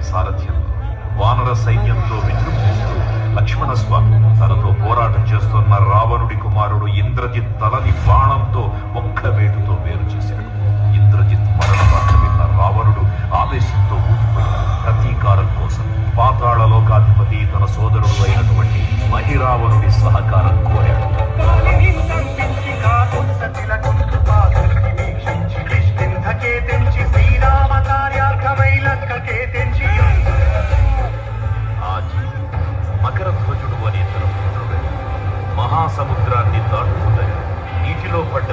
సారథ్యంలో వానర సైన్యంతో విజృంభిస్తూ లక్ష్మణస్వామి తనతో పోరాటం చేస్తున్న రావణుడి కుమారుడు ఇంద్రజిత్ తలని బాణంతో ఒక్క వేటుతో వేరు చేశాడు. ఇంద్రజిత్ మరణ వార్త విన్న రావణుడు ఆవేశంతో ఊగిపోయి ప్రతీకారం కోసం పాతాళ లోకాధిపతి తన సోదరుడు అయినటువంటి మహిరావణుడి సహకారం కోరాడు. మకర ధ్వజుడు అనే తన పుత్రుడు మహాసముద్రాన్ని దాటుతుండగా నీటిలో పడ్డ